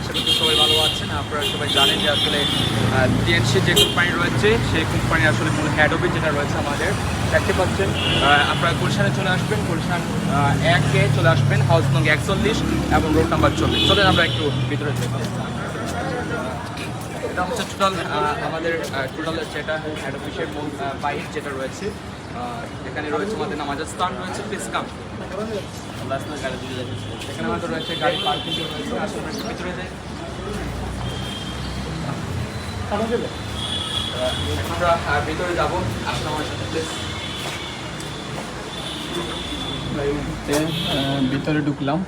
আশা করছি সবাই ভালো আছেন। আপনারা সবাই জানেন যে আসলে টিএনসি যে কোম্পানি রয়েছে সেই কোম্পানি আসলে মূল হেড অফিস যেটা রয়েছে আমাদের দেখতে পাচ্ছেন। আপনারা গুলশানে চলে আসবেন, গুলশান 1-এ চলে আসবেন, হাউস নং 41 এবং রোড নাম্বার 40। চলেন আমরা একটু ভিতরে যাই। এটা হচ্ছে টোটাল আমাদের টোটাল যেটা হেড অফিসের মূল বাইক যেটা রয়েছে। এখানে রয়েছে আমাদের নামাজের স্থান রয়েছে, প্লিজ কাম। এখানে আমাদের রয়েছে গাড়ি পার্কিং রয়েছে, আসলে ভিতরে যাই। আমরা ভিতরে যাবো, আসলে আমার সাথে প্লিজ। ভিতরে ঢুকলাম,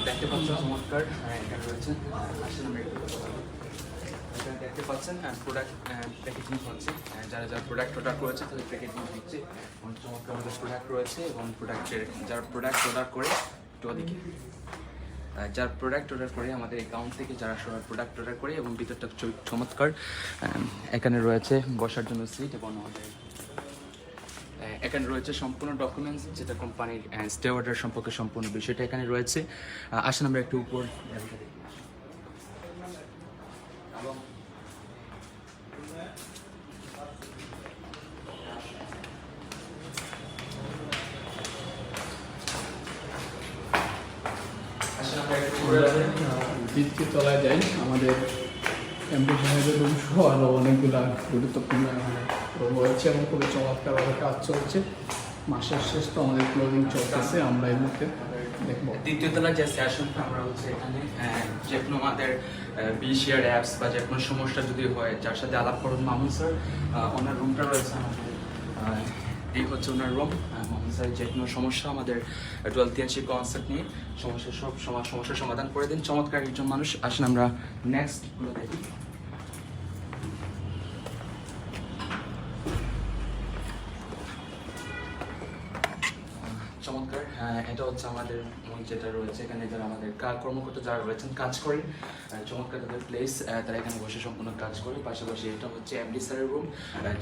দেখতে পাচ্ছেন চমৎকার এখানে রয়েছে। আসলে আমরা এখানে দেখতে পাচ্ছেন প্রোডাক্ট প্যাকেজিং হচ্ছে। যারা যারা প্রোডাক্ট অর্ডার করেছে তাদের প্যাকেজিং হচ্ছে। অনেক চমৎকার আমাদের প্রোডাক্ট রয়েছে এবং প্রোডাক্টের যারা প্রোডাক্ট অর্ডার করে একটু ওদিকে যার প্রোডাক্ট অর্ডার করে আমাদের অ্যাকাউন্ট থেকে যারা সবাই প্রোডাক্ট অর্ডার করে এবং ভিতরটা চমৎকার। এখানে রয়েছে বসার জন্য সিট এবং আমাদের এখানে রয়েছে সম্পূর্ণ ডকুমেন্টস যেটা কোম্পানির স্টে অর্ডার সম্পর্কে সম্পূর্ণ বিষয়টা এখানে রয়েছে। আসলে আমরা একটু উপর দ্বিতীয় তলায় যাই। আমাদের এমডি সাহেবের রুম সহ আরও অনেকগুলো গুরুত্বপূর্ণ রুম রয়েছে এবং খুবই চমৎকারভাবে কাজ চলছে। মাসের শেষ তো আমাদের ক্লোজিং চলতেছে, আমরা এই মুহূর্তে দেখবো। দ্বিতীয় তলায় যে সেশনটা আমরা হচ্ছে এখানে যে কোনো আমাদের বিশেয়ার অ্যাপস বা যে কোনো সমস্যা যদি হয় যার সাথে আলাপ করুন মামুন স্যার, ওনার রুমটা রয়েছে আমাদের। এই হচ্ছে ওনার রুম। মামুন স্যার যে কোনো সমস্যা আমাদের 1283 কনসেপ্ট নিয়ে সমস্যার সমাধান করে দিন। চমৎকার একজন মানুষ। আসেন আমরা নেক্সটগুলো দেখি। চমৎকার। এটা হচ্ছে আমাদের যেটা রয়েছে এখানে যারা আমাদের কর্মকর্তা যারা রয়েছেন কাজ করে, চমৎকার তাদের প্লেস, তারা এখানে বসে সম্পূর্ণ কাজ করে। পাশাপাশি এটা হচ্ছে এমডি স্যারের রুম,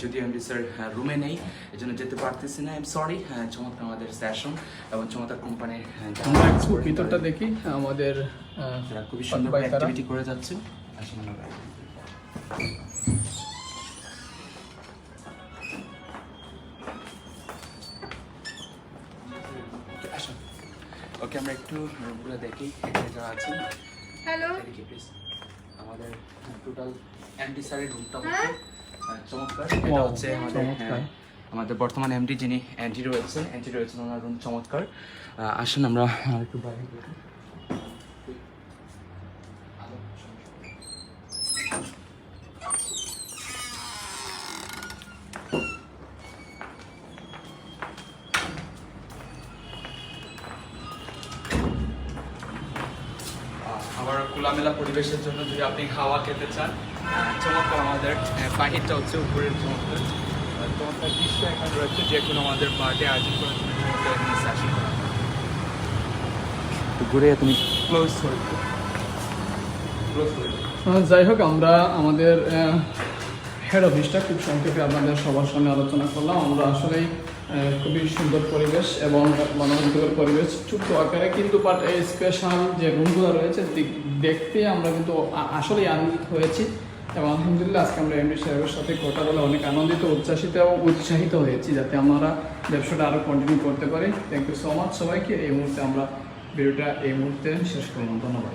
যদিও এমডি স্যার রুমে নেই এই জন্য যেতে পারতেছি না, আই এম সরি। চমৎকার আমাদের সেশন এবং চমৎকার কোম্পানির আমরা একটু ভিতরটা দেখি। আমাদের খুবই সুন্দর অ্যাক্টিভিটি করে যাচ্ছে। আসলে আমরা ওকে আমরা একটু রুমগুলো দেখি এখানে যারা আছেন। হ্যালো, দেখি প্লিজ আমাদের টোটাল এমডি স্যারের রুমটা চমৎকার। এটা হচ্ছে আমাদের বর্তমান এমডি যিনি এন্টি রয়েছেন ওনার রুম চমৎকার। আসুন আমরা একটু বাইরে দেখি। আবার খোলামেলা পরিবেশের জন্য যদি আপনি হাওয়া খেতে চান, চমৎকার আমাদের বাহিরটা হচ্ছে উপরের চমৎকার দৃশ্য এখানে রয়েছে। যে কোনো আমাদের বার্থডে আয়োজন করার জন্য চমৎকার এখানে সেশন করা হয়। ঘুরে তুমি ক্লোজ করে যাই হোক, আমরা আমাদের হেড অফিসটা খুব সংক্ষেপে আপনাদের সবার সামনে আলোচনা করলাম। আমরা আসলেই খুবই সুন্দর পরিবেশ এবং মানবন্তর পরিবেশ, ছোট্ট আকারে কিন্তু বাট এই স্পেশাল যে রুমগুলো রয়েছে দেখতে আমরা কিন্তু আসলেই আনন্দিত হয়েছি এবং আলহামদুলিল্লাহ আজকে আমরা এমডি সাহেবের সাথে কথা বলে অনেক আনন্দিত, উচ্ছ্বাসিত এবং উৎসাহিত হয়েছি যাতে আমরা ব্যবসাটা আরও কন্টিনিউ করতে পারি। থ্যাংক ইউ সো মাচ সবাইকে। এই মুহূর্তে আমরা ভিডিওটা শেষ করলাম। ধন্যবাদ।